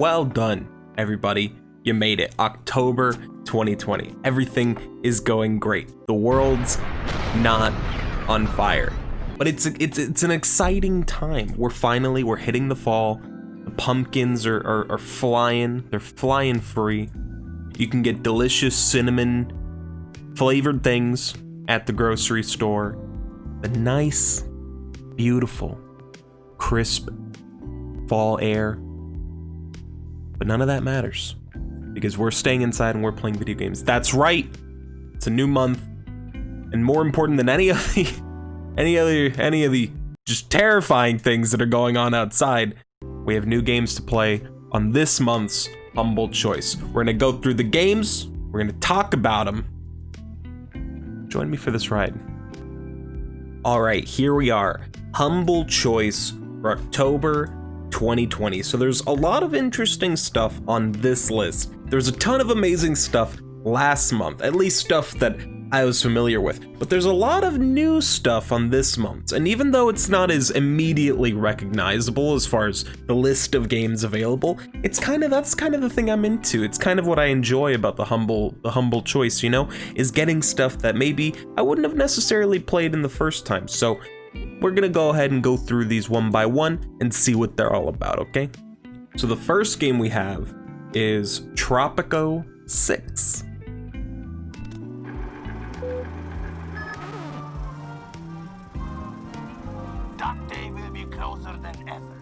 Well done, everybody. You made it. October 2020. Everything is going great. The world's not on fire. But it's an exciting time. We're hitting the fall. The pumpkins are flying. They're flying free. You can get delicious cinnamon flavored things at the grocery store. The nice, beautiful, crisp fall air. But none of that matters because we're staying inside and we're playing video games. That's right. It's a new month, and more important than any of the just terrifying things that are going on outside, we have new games to play on this month's Humble Choice. We're gonna go through the games. We're gonna talk about them. Join me for this ride. All right, here we are. Humble Choice for October 2020. So there's a lot of interesting stuff on this list. There's a ton of amazing stuff last month, at least stuff that I was familiar with, but there's a lot of new stuff on this month. And even though it's not as immediately recognizable as far as the list of games available, that's kind of the thing I'm into. It's kind of what I enjoy about the humble choice, you know, is getting stuff that maybe I wouldn't have necessarily played in the first time. So we're gonna go ahead and go through these one by one and see what they're all about, okay? So the first game we have is Tropico 6. That day will be closer than ever.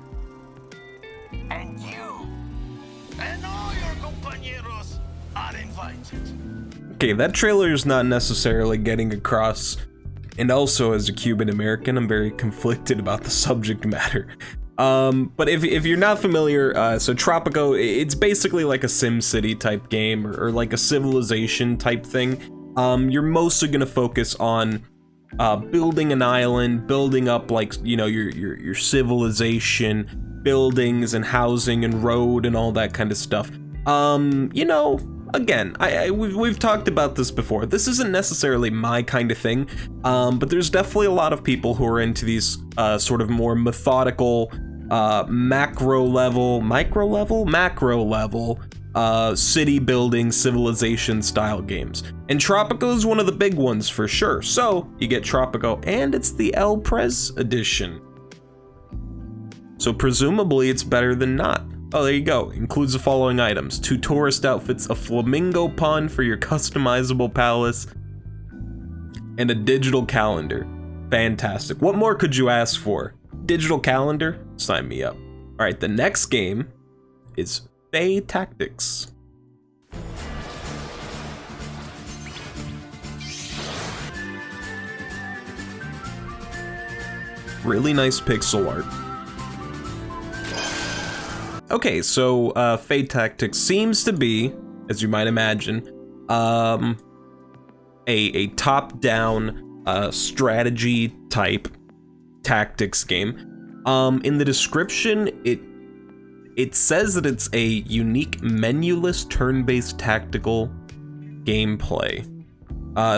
And you and all your compañeros are invited. Okay, that trailer is not necessarily getting across. And also, as a Cuban American, I'm very conflicted about the subject matter. But if you're not familiar, so Tropico, it's basically like a SimCity type game or like a Civilization type thing. You're mostly gonna focus on building an island, building up like, you know, your civilization, buildings and housing and road and all that kind of stuff. You know, again, we've talked about this before. This isn't necessarily my kind of thing, but there's definitely a lot of people who are into these sort of more methodical, macro level, city building, civilization style games. And Tropico is one of the big ones for sure. So you get Tropico, and it's the El Prez edition. So presumably it's better than not. Oh, there you go. Includes the following items: 2 tourist outfits, a flamingo pond for your customizable palace, and a digital calendar. Fantastic. What more could you ask for? Digital calendar? Sign me up. All right, the next game is FAE Tactics. Really nice pixel art. Okay, so FAE Tactics seems to be, as you might imagine, a top-down strategy type tactics game. In the description, it says that it's a unique menu-less turn-based tactical gameplay.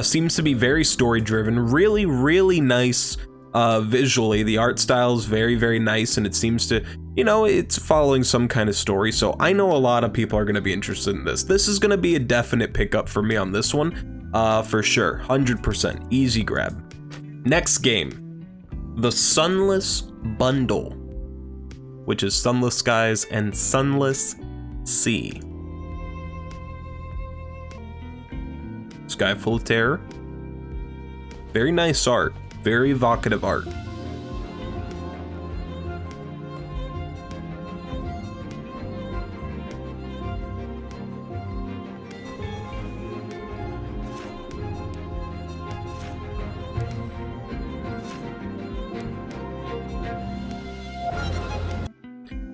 Seems to be very story-driven, really, really nice visually. The art style is very, very nice, and it seems to, you know, it's following some kind of story, so I know a lot of people are going to be interested in this. This is going to be a definite pickup for me on this one, for sure, 100%, easy grab. Next game, the Sunless Bundle, which is Sunless Skies and Sunless Sea. Sky full of terror. Very nice art, very evocative art.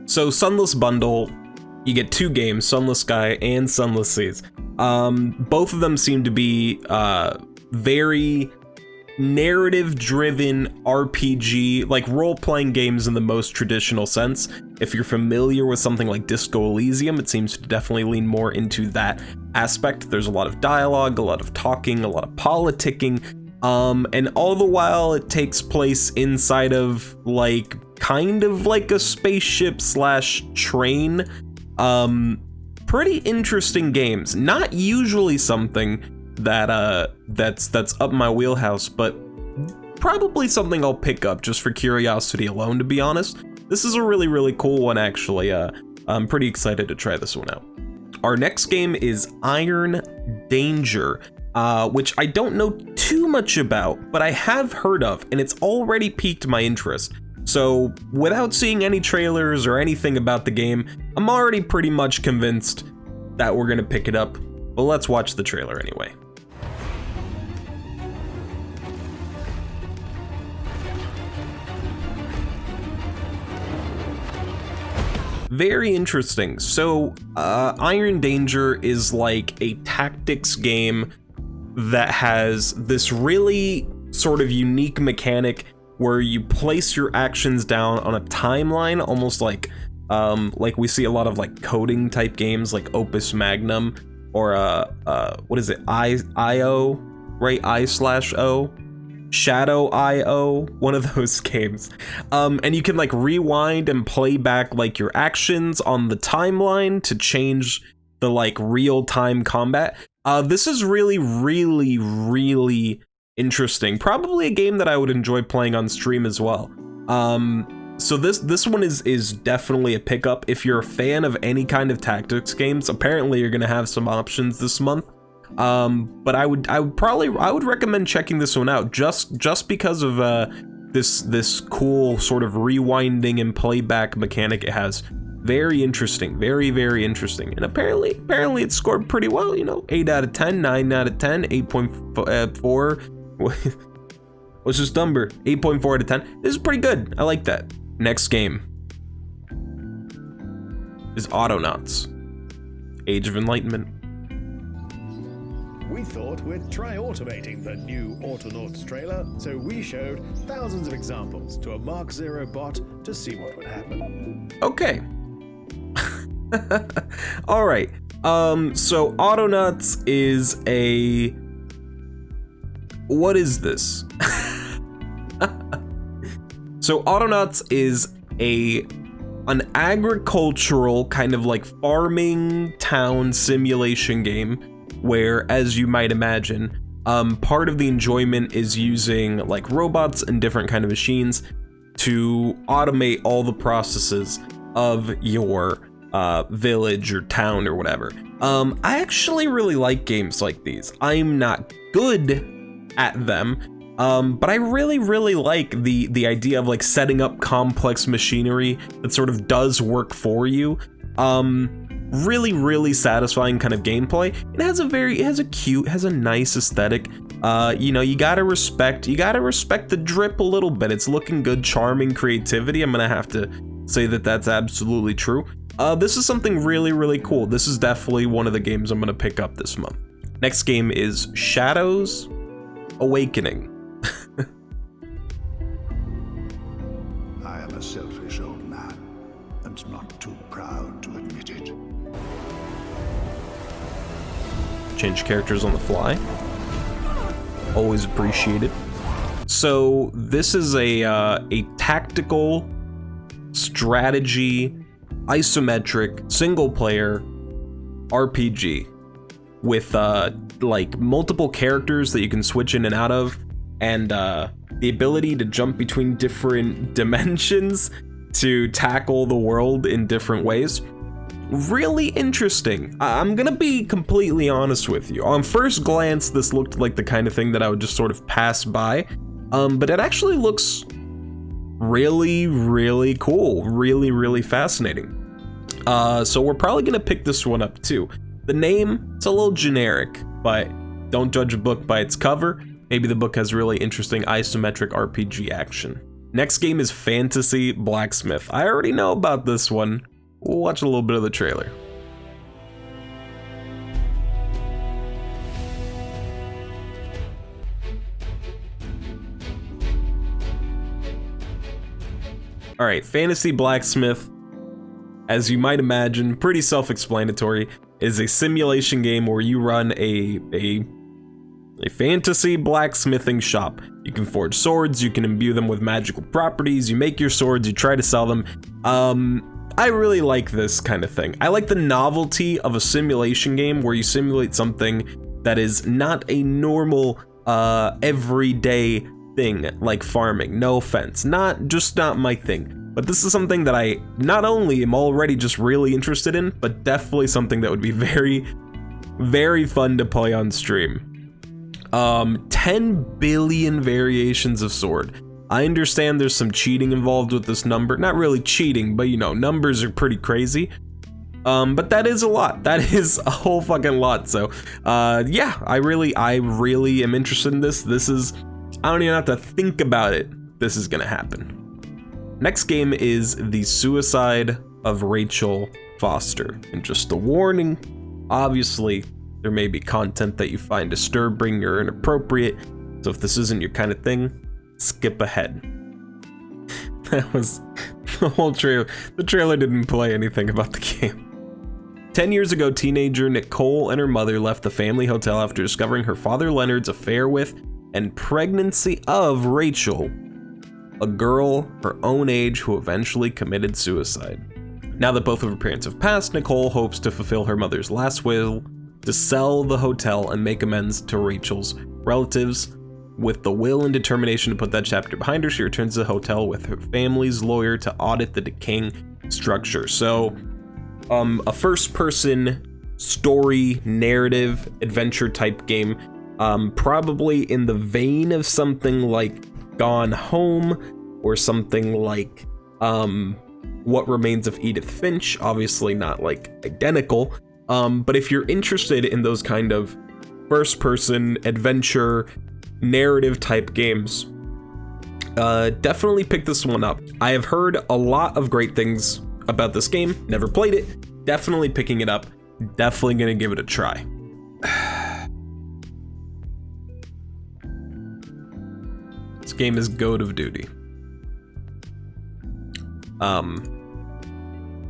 So Sunless Bundle, you get 2 games, Sunless Sky and Sunless Seas. Both of them seem to be very narrative-driven RPG, like role-playing games in the most traditional sense. If you're familiar with something like Disco Elysium, it seems to definitely lean more into that aspect. There's a lot of dialogue, a lot of talking, a lot of politicking, and all the while it takes place inside of like kind of like a spaceship slash train Pretty interesting games. Not usually something that that's up my wheelhouse, but probably something I'll pick up just for curiosity alone, to be honest. This is a really, really cool one, actually. I'm pretty excited to try this one out. Our next game is Iron Danger, which I don't know too much about, but I have heard of, and it's already piqued my interest. So without seeing any trailers or anything about the game, I'm already pretty much convinced that we're gonna pick it up, but let's watch the trailer anyway. Very interesting. So Iron Danger is like a tactics game that has this really sort of unique mechanic where you place your actions down on a timeline, almost like we see a lot of like coding type games like Opus Magnum or what is it, IO, right? I/O, Shadow IO, one of those games. And you can like rewind and play back like your actions on the timeline to change the like real-time combat. This is really, really, really interesting. Probably a game that I would enjoy playing on stream as well. So this one is definitely a pickup. If you're a fan of any kind of tactics games, apparently you're gonna have some options this month. But I would recommend checking this one out just because of this cool sort of rewinding and playback mechanic it has. Very interesting, very, very interesting. And apparently it scored pretty well, you know, 8 out of 10, 9 out of 10, 8.4. What's this number? 8.4 out of 10. This is pretty good. I like that. Next game is Autonauts, Age of Enlightenment. We thought we'd try automating the new Autonauts trailer, so we showed thousands of examples to a Mark Zero bot to see what would happen. Okay. All right. So Autonauts is a... What is this? So Autonauts is an agricultural kind of like farming town simulation game where, as you might imagine, part of the enjoyment is using like robots and different kind of machines to automate all the processes of your village or town or whatever. I actually really like games like these. I'm not good at them, but I really, really like the idea of like setting up complex machinery that sort of does work for you. Really, really satisfying kind of gameplay. It has a nice aesthetic. You know, you gotta respect the drip a little bit. It's looking good, charming creativity. I'm gonna have to say that that's absolutely true. This is something really, really cool. This is definitely one of the games I'm gonna pick up this month. Next game is Shadows Awakening. I am a selfish old man, and not too proud to admit it. Change characters on the fly. Always appreciated. So this is a tactical strategy isometric single player RPG with like multiple characters that you can switch in and out of, and the ability to jump between different dimensions to tackle the world in different ways. Really interesting. I'm gonna be completely honest with you. On first glance, this looked like the kind of thing that I would just sort of pass by, but it actually looks really, really cool. Really, really fascinating. So we're probably gonna pick this one up too. The name, it's a little generic, but don't judge a book by its cover. Maybe the book has really interesting isometric RPG action. Next game is Fantasy Blacksmith. I already know about this one. We'll watch a little bit of the trailer. All right, Fantasy Blacksmith, as you might imagine, pretty self-explanatory, is a simulation game where you run a fantasy blacksmithing shop. You can forge swords, you can imbue them with magical properties, you make your swords, you try to sell them. I really like this kind of thing. I like the novelty of a simulation game where you simulate something that is not a normal, everyday thing like farming. No offense, not my thing. But this is something that I not only am already just really interested in, but definitely something that would be very, very fun to play on stream. 10 billion variations of sword. I understand there's some cheating involved with this number. Not really cheating, but you know, numbers are pretty crazy. But that is a lot. That is a whole fucking lot. So, yeah, I really am interested in this. This is, I don't even have to think about it. This is gonna happen. Next game is The Suicide of Rachel Foster. And just a warning, obviously, there may be content that you find disturbing or inappropriate. So if this isn't your kind of thing, skip ahead. That was the whole trailer. The trailer didn't play anything about the game. 10 years ago, teenager Nicole and her mother left the family hotel after discovering her father Leonard's affair with and pregnancy of Rachel, a girl her own age who eventually committed suicide. Now that both of her parents have passed, Nicole hopes to fulfill her mother's last will, to sell the hotel and make amends to Rachel's relatives. With the will and determination to put that chapter behind her, she returns to the hotel with her family's lawyer to audit the decaying structure. So, a first-person story, narrative, adventure type game, probably in the vein of something like Gone Home, or something like What Remains of Edith Finch. Obviously not like identical, but if you're interested in those kind of first-person adventure narrative type games, definitely pick this one up. I have heard a lot of great things about this game, never played it, definitely picking it up, definitely gonna give it a try. This game is Goat of Duty.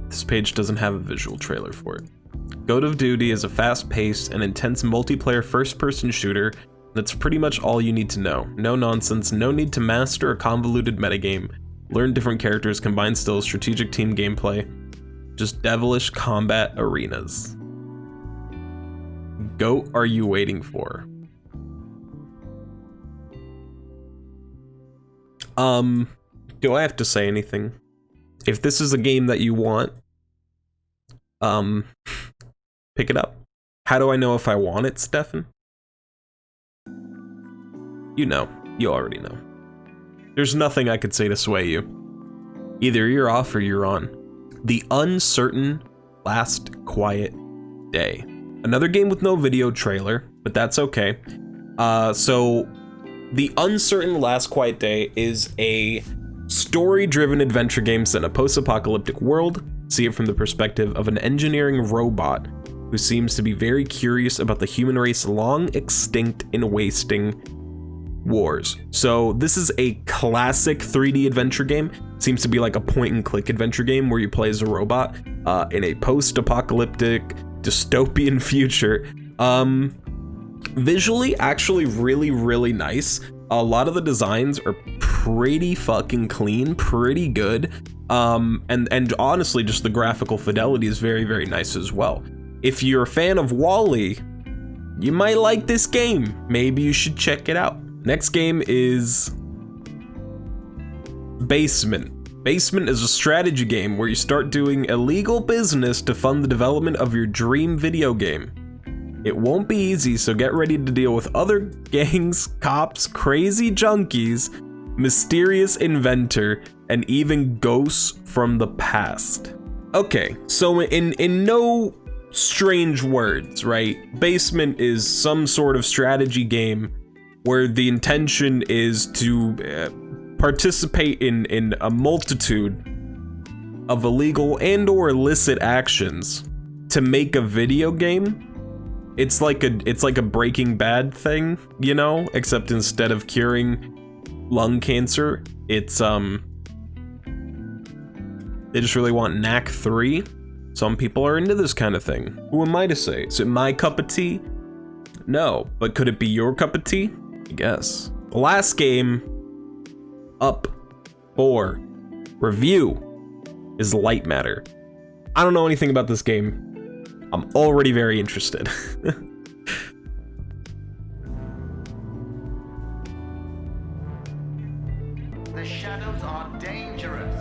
This page doesn't have a visual trailer for it. Goat of Duty is a fast-paced and intense multiplayer first-person shooter that's pretty much all you need to know. No nonsense, no need to master a convoluted metagame, learn different characters, combine skills, strategic team gameplay, just devilish combat arenas. Goat are you waiting for? Do I have to say anything? If this is a game that you want, pick it up. How do I know if I want it, Stefan? You know, you already know. There's nothing I could say to sway you. Either you're off or you're on. The Uncertain Last Quiet Day. Another game with no video trailer, but that's okay. So The Uncertain Last Quiet Day is a story-driven adventure game set in a post-apocalyptic world. See it from the perspective of an engineering robot who seems to be very curious about the human race long extinct in wasting wars. So this is a classic 3D adventure game. Seems to be like a point-and-click adventure game where you play as a robot in a post-apocalyptic dystopian future. Visually, actually really, really nice. A lot of the designs are pretty fucking clean, pretty good. And honestly, just the graphical fidelity is very, very nice as well. If you're a fan of WALL-E, you might like this game. Maybe you should check it out. Next game is Basement. Basement is a strategy game where you start doing illegal business to fund the development of your dream video game. It won't be easy, so get ready to deal with other gangs, cops, crazy junkies, mysterious inventor, and even ghosts from the past. Okay, so in no strange words, right? Basement is some sort of strategy game where the intention is to participate in a multitude of illegal and or illicit actions to make a video game. It's like a Breaking Bad thing, you know, except instead of curing lung cancer, it's they just really want knack 3. Some people are into this kind of thing. Who am I to say? Is it my cup of tea? No, but could it be your cup of tea? I guess. The last game up for review is Light Matter. I don't know anything about this game. I'm already very interested. The shadows are dangerous.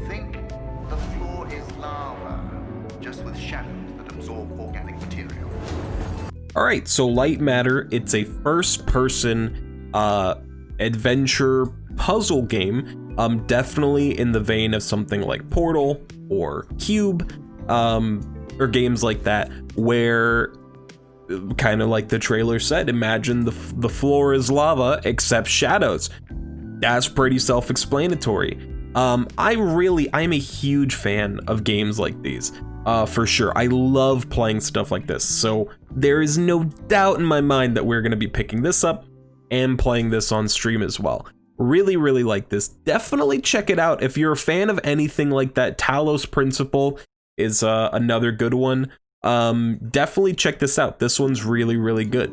Think the floor is lava, just with shadows that absorb organic material. All right, so Light Matter, it's a first-person adventure puzzle game, definitely in the vein of something like Portal or Cube, or games like that, where, kind of like the trailer said, imagine the floor is lava except shadows. That's pretty self-explanatory. I'm a huge fan of games like these. For sure. I love playing stuff like this, so there is no doubt in my mind that we're going to be picking this up and playing this on stream as well. Really, really like this. Definitely check it out. If you're a fan of anything like that, Talos Principle is another good one. Definitely check this out. This one's really, really good.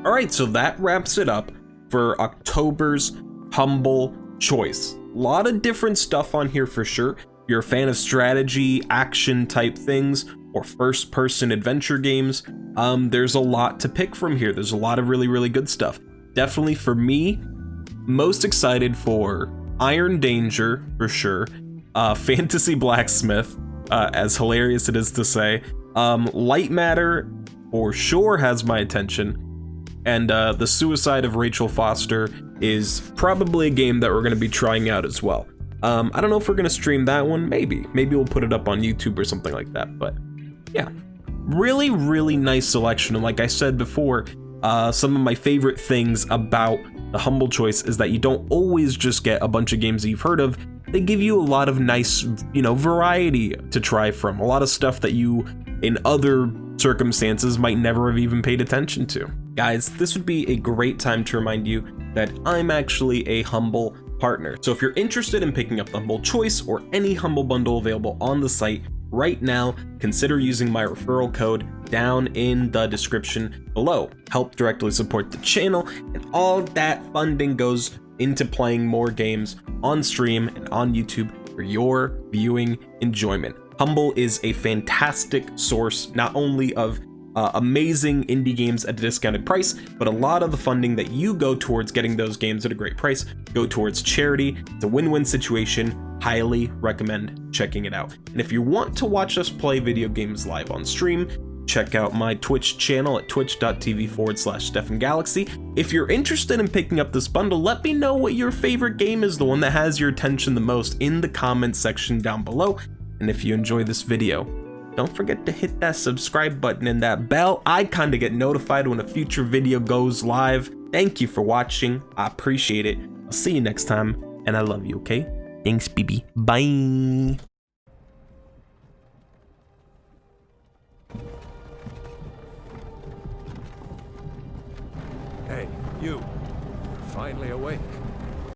All right, so that wraps it up for October's Humble Choice. A lot of different stuff on here for sure. If you're a fan of strategy, action type things, or first-person adventure games, there's a lot to pick from here. There's a lot of really, really good stuff. Definitely for me, most excited for Iron Danger, for sure, Fantasy Blacksmith, as hilarious it is to say, Light Matter, for sure has my attention, and The Suicide of Rachel Foster is probably a game that we're going to be trying out as well. I don't know if we're going to stream that one, maybe we'll put it up on YouTube or something like that, but yeah, really, really nice selection. And like I said before, some of my favorite things about the Humble Choice is that you don't always just get a bunch of games that you've heard of. They give you a lot of nice, variety to try from, a lot of stuff that you, in other circumstances, might never have even paid attention to. Guys, this would be a great time to remind you that I'm actually a Humble partner. So if you're interested in picking up the Humble Choice or any Humble Bundle available on the site right now, consider using my referral code down in the description below. Help directly support the channel, and all that funding goes into playing more games on stream and on YouTube for your viewing enjoyment. Humble is a fantastic source not only of amazing indie games at a discounted price, but a lot of the funding that you go towards getting those games at a great price go towards charity. It's a win-win situation. Highly recommend checking it out. And if you want to watch us play video games live on stream, check out my Twitch channel at twitch.tv/StefenGalaxy. If you're interested in picking up this bundle, let me know what your favorite game is, the one that has your attention the most, in the comments section down below. And if you enjoy this video, don't forget to hit that subscribe button and that bell icon to get notified when a future video goes live. Thank you for watching. I appreciate it. I'll see you next time, and I love you, okay? Thanks, BB. Bye. Hey, you. You're finally awake.